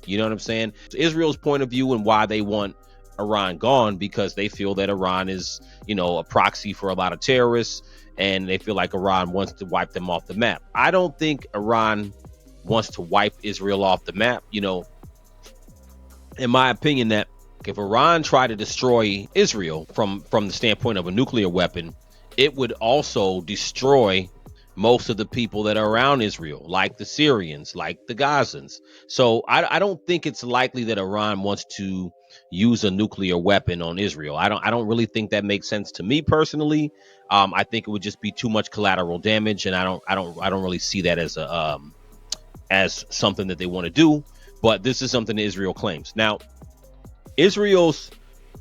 You know what I'm saying? Israel's point of view and why they want Iran gone, because they feel that Iran is, a proxy for a lot of terrorists, and they feel like Iran wants to wipe them off the map. I don't think Iran wants to wipe Israel off the map. In my opinion, that if Iran tried to destroy Israel from the standpoint of a nuclear weapon, it would also destroy most of the people that are around Israel, like the Syrians, like the Gazans. So I don't think it's likely that Iran wants to use a nuclear weapon on Israel. I don't really think that makes sense to me personally. I think it would just be too much collateral damage, and I don't really see that as something that they want to do. But this is something that Israel claims. Now, Israel's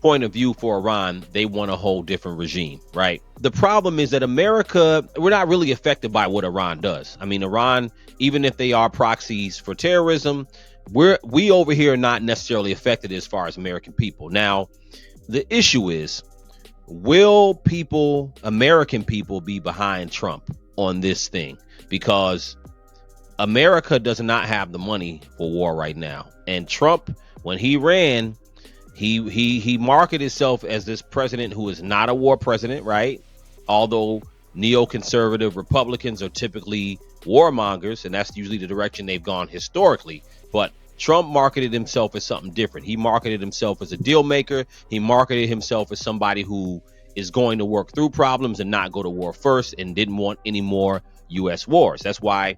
point of view for Iran, they want a whole different regime, right? The problem is that America, we're not really affected by what Iran does. I mean, Iran, even if they are proxies for terrorism, we over here are not necessarily affected as far as American people. Now, the issue is, will American people be behind Trump on this thing? Because America does not have the money for war right now. And Trump, when he ran, he marketed himself as this president who is not a war president, right? Although neoconservative Republicans are typically warmongers, and that's usually the direction they've gone historically. But Trump marketed himself as something different. He marketed himself as a deal maker. He marketed himself as somebody who is going to work through problems and not go to war first, and didn't want any more U.S. wars. That's why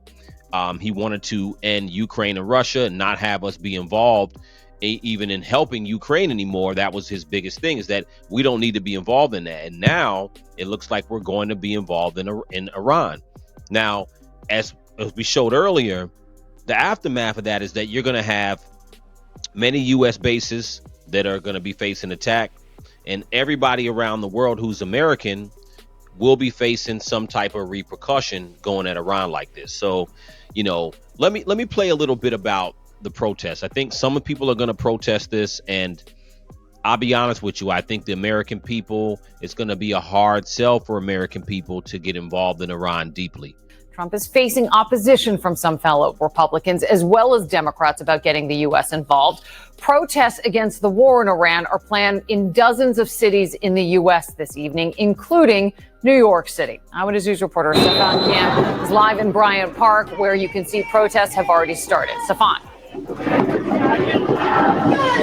he wanted to end Ukraine and Russia and not have us be involved even in helping Ukraine anymore. That was his biggest thing, is that we don't need to be involved in that. And now it looks like we're going to be involved in Iran. Now, as we showed earlier, the aftermath of that is that you're going to have many U.S. bases that are going to be facing attack, and everybody around the world who's American will be facing some type of repercussion going at Iran like this. So, let me play a little bit about the protests. I think some people are going to protest this, and I'll be honest with you, I think the American people, it's going to be a hard sell for American people to get involved in Iran deeply. Trump is facing opposition from some fellow Republicans as well as Democrats about getting the U.S. involved. Protests against the war in Iran are planned in dozens of cities in the U.S. this evening, including New York City. Eyewitness News reporter Stefan Camp is live in Bryant Park, where you can see protests have already started. Stefan.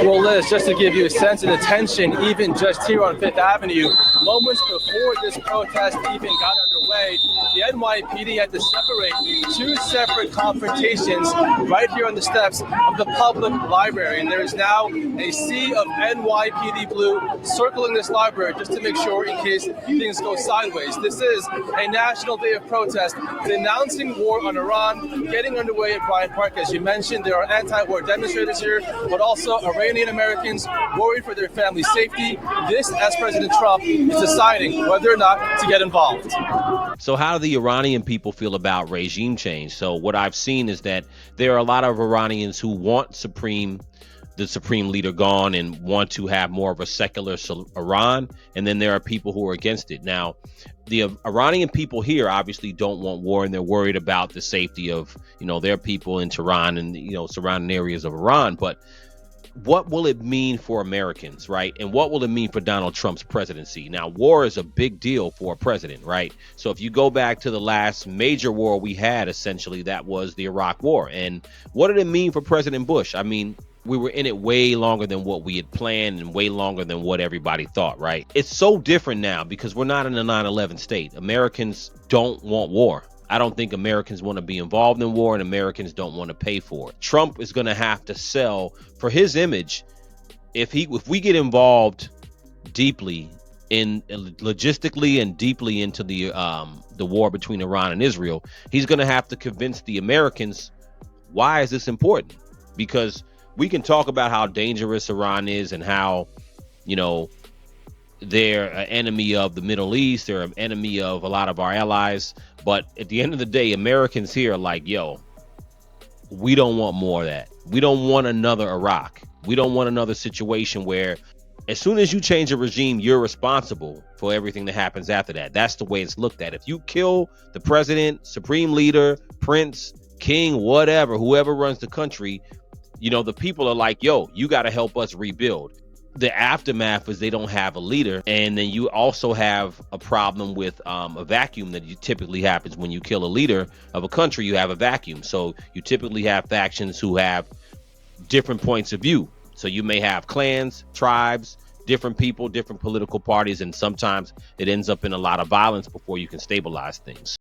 Well, Liz, just to give you a sense of the tension, even just here on Fifth Avenue, moments before this protest even got underway, the NYPD had to separate two separate confrontations right here on the steps of the public library. And there is now a sea of NYPD blue circling this library just to make sure in case things go sideways. This is a national day of protest denouncing war on Iran, getting underway at Bryant Park. As you mentioned, there are anti-war demonstrators here, but also Iranian Americans worried for their family's safety. This, as President Trump is deciding whether or not to get involved. So how do the Iranian people feel about regime change? So what I've seen is that there are a lot of Iranians who want the supreme leader gone and want to have more of a secular Iran. And then there are people who are against it. Now, the Iranian people here obviously don't want war, and they're worried about the safety of, their people in Tehran and, surrounding areas of Iran. But what will it mean for Americans, right? And what will it mean for Donald Trump's presidency? Now, war is a big deal for a president, right? So if you go back to the last major war we had, essentially, that was the Iraq War. And what did it mean for President Bush? I mean, we were in it way longer than what we had planned and way longer than what everybody thought, right? It's so different now because we're not in a 9/11 state. Americans don't want war. I don't think Americans want to be involved in war, and Americans don't want to pay for it. Trump is going to have to sell for his image. If we get involved deeply in logistically and deeply into the war between Iran and Israel, he's going to have to convince the Americans, why is this important? Because we can talk about how dangerous Iran is and how, they're an enemy of the Middle East. They're an enemy of a lot of our allies. But at the end of the day, Americans here are like, we don't want more of that. We don't want another Iraq. We don't want another situation where as soon as you change a regime, you're responsible for everything that happens after that. That's the way it's looked at. If you kill the president, supreme leader, prince, king, whatever, whoever runs the country, the people are like, yo, you got to help us rebuild. The aftermath is they don't have a leader. And then you also have a problem with a vacuum that typically happens when you kill a leader of a country. You have a vacuum. So you typically have factions who have different points of view. So you may have clans, tribes, different people, different political parties, and sometimes it ends up in a lot of violence before you can stabilize things.